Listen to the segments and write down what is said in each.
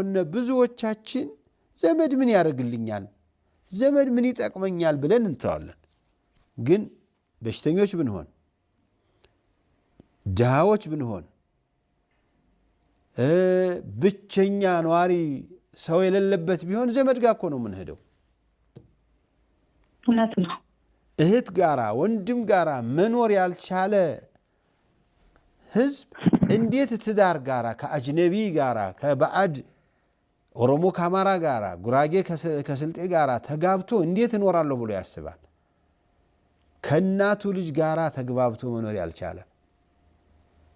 እንደሆነ ብዙዎቻችን ዘመድ ምን ያደርግልኛል ዘመድ ምን ይጠቅመኛል ብለን እንተዋለን ግን በሽተኞች ብንሆን ድሃዎች ብንሆን ብቸኛ ነዋሪ ሰው የሌለበት ቢሆን ዘመድ ጋር እኮ ነው የምንሄደው እውነት ነው እህት ጋራ ወንድም ጋራ መኖር ያልቻለ ህዝብ እንዴት ትዳር ጋራ ከአጅነቢ ጋራ ከባዕድ ኦሮሞ ከአማራ ጋራ ጉራጌ ከስልጤ ጋራ ተጋብቶ እንዴት እኖራለሁ ብሎ ያስባል ከናቱ ልጅ ጋራ ተግባብቶ መኖር ያልቻለ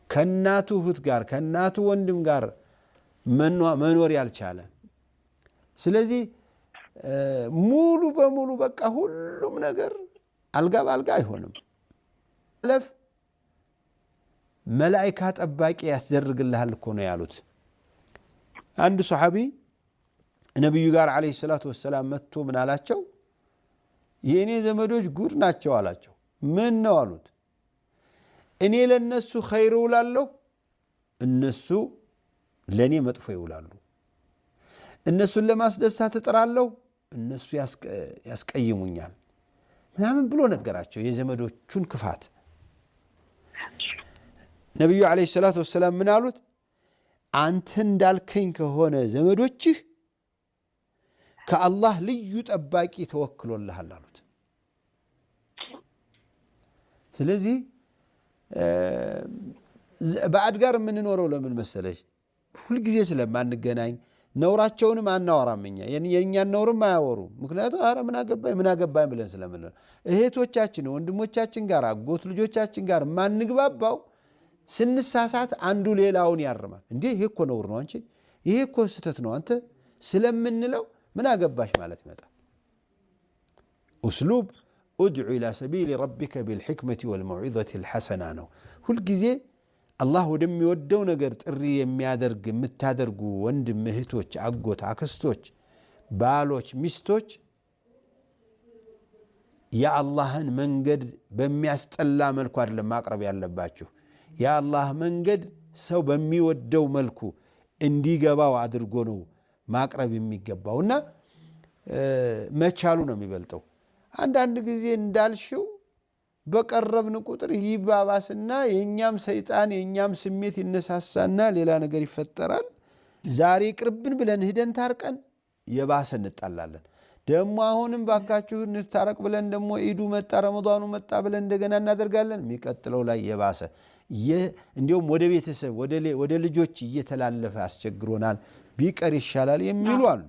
ከናቱ እህት ጋር ከናቱ ወንድም ጋር መኖር ያልቻለ ስለዚህ ሙሉ በሙሉ በቃ ሁሉም ነገር አልጋ ባልጋ አይሆንም ለፍ መላእክት ጠባቂ ያስደርግልሃል እኮ ነው ያሉት አንድ ሱሐቢ ነብዩ ጋር አለይሂ ሰላቱ ወሰለም መጥቶ ምን አላቸው የኔ ዘመዶች ጉድ ናቸው አላቸው ምን ነው አሉት እኔ ለነሱ ኸይር ውላለሁ እነሱ ለኔ መጥፎ ይውላሉ እነሱን ለማስደሳት እጥራለሁ እነሱ ያስቀይሙኛል ምናምን ብሎ ነገራቸው የዘመዶቹን ክፋት ነብዩ አለይሂ ሰላቱ ወሰለም ምን አሉት አንተ እንዳልከኝ ከሆነ ዘመዶችህ ከአላህ ልዩ ጠባቂ ተወክሎልሃል አሉት ስለዚህ ባዕድ ጋር የምንኖረው ለምን መሰለሽ ሁሉ ጊዜ ስለማንገናኝ ነውራቸውንም አናወራምኛ የኛን ነውርም አያወሩ ምክንያቱም አረ ምን አገባኝ ብለን ስለምን እህቶቻችን ወንድሞቻችን ጋር አጎት ልጆቻችን ጋር ማንግባባው ስንሳሳት አንዱ ሌላውን ያርማል እንዴ ይሄ እኮ ነውር ነው አንቺ ይሄ እኮ ስተት ነው አንተ ስለምንለው ምን አገባሽ ማለት ይመጣል اسلوب ادعو الى سبيل ربك بالحكمه والموعظه الحسنه ነው ሁሉ ጊዜ አላህ ወደሚወደው ነገር ጥሪ የሚያደርግ የምታደርጉ ወንድም እህቶች አጎት አክስቶች ባሎች ሚስቶች የአላህን መንገድ በሚያስጠላ መልኩ አይደለም ማቅረብ ያለባችሁ የአላህ መንገድ ሰው በሚወደው መልኩ እንዲገባው አድርጎ ነው ማቅረብ የሚገባውና መቻሉ ነው የሚበልጠው አንዳንድ ጊዜ እንዳልሽው በቀረብን ቁጥር ይባባስና የኛም ሰይጣን የኛም ስሜት ይነሳሳና ሌላ ነገር ይፈጠራል ዛሬ ቅርብን ብለን ሄደን ታርቀን የባሰ እንጣላለን ደሞ አሁንም ባካችሁ እንታረቅ ብለን ደሞ ኢዱ መጣ ረመዳኑ መጣ ብለን እንደገና እናደርጋለን የሚቀጥለው ላይ የባሰ እንዲያውም ወደ ቤተሰብ ወደ ልጆች እየተላለፈ አስቸግሮናል ቢቀር ይሻላል የሚሉ አሉ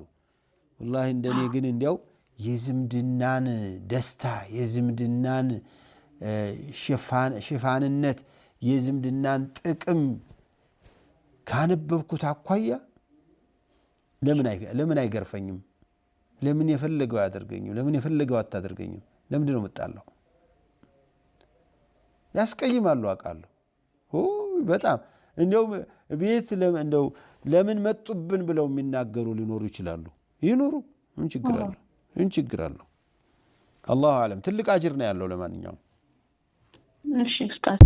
والله እንደኔ ግን እንዲያው የዝምድናን ደስታ የዝምድናን ሽፋንነት የዝምድናን ጥቅም ካነበብኩት አኳያ ለምን አይገርፈኝም ለምን የፈለገው ያደርገኝ ለምን የፈለገው አታደርገኝ ለምን ነው መጣለው ያስቀይማሉ አቃለሁ በጣም እንደው ቤት እንደው ለምን መጡብን ብለው የሚናገሩ ሊኖሩ ይችላሉ ይኖሩ ምን ችግር አለው አላሁ አለም ትልቅ አጅር ነው ያለው ለማንኛውም እሺ ኡስታዝ